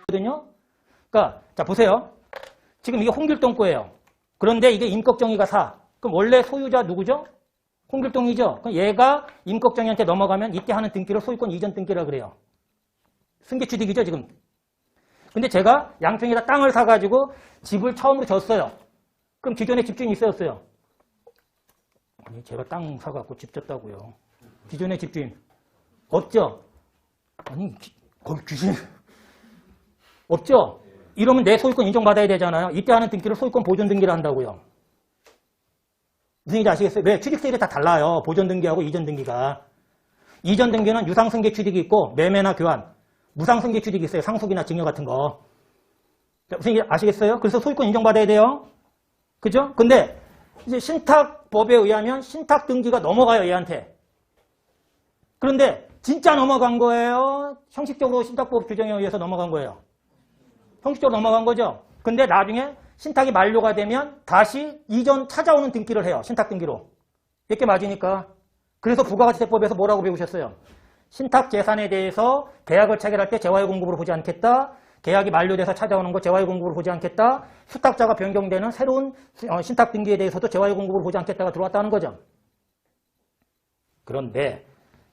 거거든요. 그러니까 자 보세요. 지금 이게 홍길동 거예요. 그런데 이게 임꺽정이가 4. 그럼 원래 소유자 누구죠? 홍길동이죠. 그럼 얘가 임꺽정이한테 넘어가면 이때 하는 등기를 소유권 이전 등기라 그래요. 승계취득이죠 지금. 근데 제가 양평에다 땅을 사가지고 집을 처음으로 졌어요. 그럼 기존에 집주인이 있었어요. 아니 제가 땅 사갖고 집 졌다고요. 기존의 집주인 없죠? 아니 거기 귀신 없죠? 이러면 내 소유권 인정받아야 되잖아요. 이때 하는 등기를 소유권 보존 등기를 한다고요. 무슨 얘기인지 아시겠어요? 왜? 취득세율이 다 달라요. 보존 등기하고 이전 등기가. 이전 등기는 유상승계 취득이 있고 매매나 교환, 무상승계 취득이 있어요. 상속이나 증여 같은 거. 무슨 얘기인지 아시겠어요? 그래서 소유권 인정받아야 돼요. 그죠? 근데 이제 신탁법에 의하면 신탁 등기가 넘어가요, 얘한테. 그런데 진짜 넘어간 거예요? 형식적으로 신탁법 규정에 의해서 넘어간 거예요? 형식적으로 넘어간 거죠? 근데 나중에 신탁이 만료가 되면 다시 이전 찾아오는 등기를 해요. 신탁 등기로. 이렇게 맞으니까. 그래서 부가가치세법에서 뭐라고 배우셨어요? 신탁 재산에 대해서 계약을 체결할 때 재화의 공급으로 보지 않겠다. 계약이 만료돼서 찾아오는 거 재화의 공급으로 보지 않겠다. 수탁자가 변경되는 새로운 신탁 등기에 대해서도 재화의 공급으로 보지 않겠다가 들어왔다는 거죠. 그런데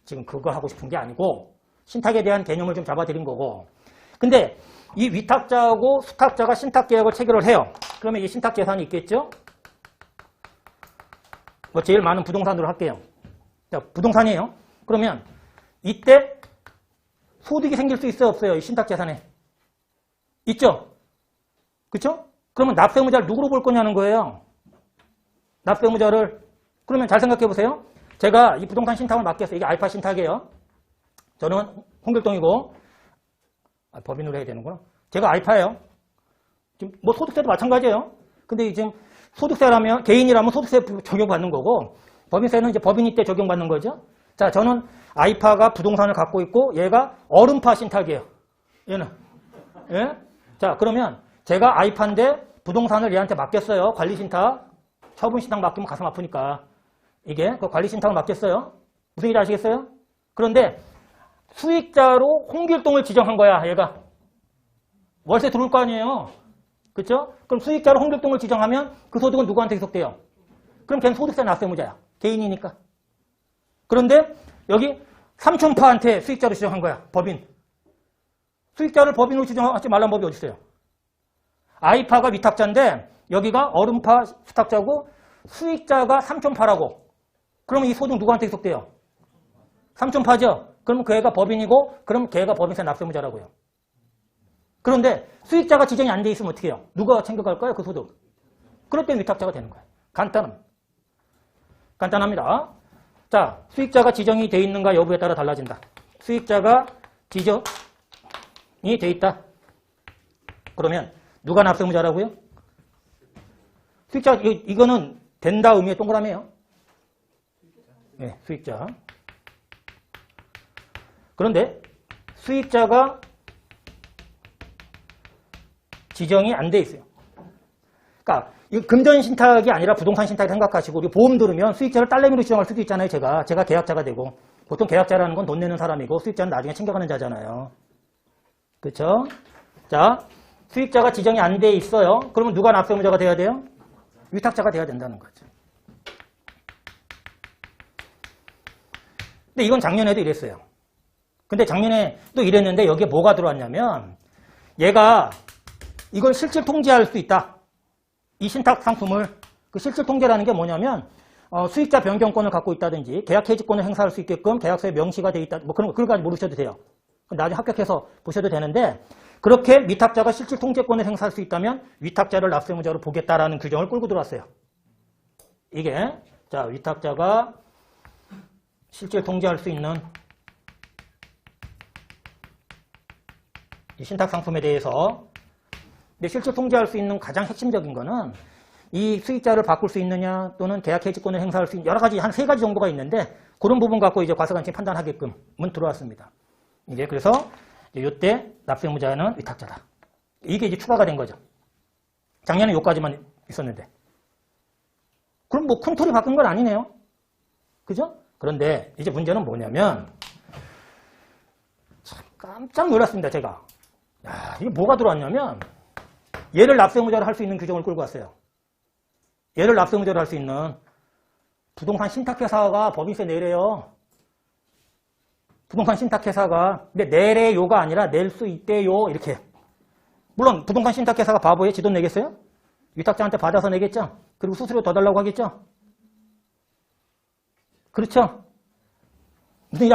지금 그거 하고 싶은 게 아니고 신탁에 대한 개념을 좀 잡아드린 거고. 근데 이 위탁자하고 수탁자가 신탁계약을 체결을 해요. 그러면 이 신탁재산이 있겠죠? 뭐 제일 많은 부동산으로 할게요. 자, 부동산이에요. 그러면 이때 소득이 생길 수 있어요? 없어요? 이 신탁재산에. 있죠? 그쵸? 그러면 납세의무자를 누구로 볼 거냐는 거예요. 납세의무자를. 그러면 잘 생각해 보세요. 제가 이 부동산 신탁을 맡겼어요. 이게 알파 신탁이에요. 저는 홍길동이고, 법인으로 해야 되는구나. 제가 알파예요. 지금 뭐 소득세도 마찬가지예요. 근데 지금 소득세라면, 개인이라면 소득세 적용받는 거고, 법인세는 이제 법인이 때 적용받는 거죠. 자, 저는 알파가 부동산을 갖고 있고, 얘가 얼음파 신탁이에요. 얘는. 예? 자, 그러면 제가 알파인데 부동산을 얘한테 맡겼어요. 관리신탁. 처분신탁 맡기면 가슴 아프니까. 이게 그 관리신탁을 맡겼어요. 무슨 일인지 아시겠어요? 그런데 수익자로 홍길동을 지정한 거야, 얘가. 월세 들어올 거 아니에요. 그렇죠? 그럼 수익자로 홍길동을 지정하면 그 소득은 누구한테 기속돼요? 그럼 걔는 소득세 납세의무자야. 개인이니까. 그런데 여기 삼촌파한테 수익자로 지정한 거야, 법인. 수익자를 법인으로 지정하지 말라는 법이 어디 있어요? 아이파가 위탁자인데 여기가 얼음파 수탁자고 수익자가 삼촌파라고. 그러면 이 소득 누구한테 기속돼요? 삼촌파죠? 그러면 그 애가 법인이고 그럼 걔가 법인세 납세의무자라고요. 그런데 수익자가 지정이 안 돼 있으면 어떻게 해요? 누가 챙겨갈까요? 그 소득. 그럴 때 위탁자가 되는 거예요. 간단합니다. 자, 수익자가 지정이 돼 있는가 여부에 따라 달라진다. 수익자가 지정이 돼 있다. 그러면 누가 납세의무자라고요? 수익자, 이거는 된다 의미의 동그라미예요. 네, 수익자. 그런데 수익자가 지정이 안 돼 있어요. 그러니까 이 금전 신탁이 아니라 부동산 신탁을 생각하시고 우리 보험 들으면 수익자를 딸내미로 지정할 수도 있잖아요. 제가 계약자가 되고 보통 계약자라는 건 돈 내는 사람이고 수익자는 나중에 챙겨가는 자잖아요. 그렇죠? 자, 수익자가 지정이 안 돼 있어요. 그러면 누가 납세의무자가 돼야 돼요? 위탁자가 돼야 된다는 거죠. 근데 이건 작년에도 이랬어요. 근데 작년에 또 이랬는데 여기에 뭐가 들어왔냐면 얘가 이걸 실질 통제할 수 있다. 이 신탁 상품을 그 실질 통제라는 게 뭐냐면 수익자 변경권을 갖고 있다든지 계약 해지권을 행사할 수 있게끔 계약서에 명시가 돼 있다. 뭐 그런 거까지 모르셔도 돼요. 나중에 합격해서 보셔도 되는데 그렇게 위탁자가 실질 통제권을 행사할 수 있다면 위탁자를 납세의무자로 보겠다라는 규정을 끌고 들어왔어요. 이게 자 위탁자가 실질 통제할 수 있는 이 신탁 상품에 대해서 근데 실질 통제할 수 있는 가장 핵심적인 거는 이 수익자를 바꿀 수 있느냐 또는 계약 해지권을 행사할 수 있는 여러 가지 한 3가지 정도가 있는데 그런 부분 갖고 이제 과세관청이 판단하게끔은 들어왔습니다. 이제 그래서 이때 납세의무자는 위탁자다. 이게 이제 추가가 된 거죠. 작년에 요까지만 있었는데. 그럼 뭐 큰 틀이 바뀐 건 아니네요. 그죠? 그런데 이제 문제는 뭐냐면 참 깜짝 놀랐습니다. 제가. 야, 이게 뭐가 들어왔냐면 얘를 납세무자로 할 수 있는 규정을 끌고 왔어요. 얘를 납세무자로 할 수 있는 부동산 신탁회사가 법인세 내래요. 부동산 신탁회사가 근데 내래요가 아니라 낼 수 있대요. 이렇게. 물론 부동산 신탁회사가 바보예요. 지 돈 내겠어요? 위탁자한테 받아서 내겠죠? 그리고 수수료 더 달라고 하겠죠? 그렇죠?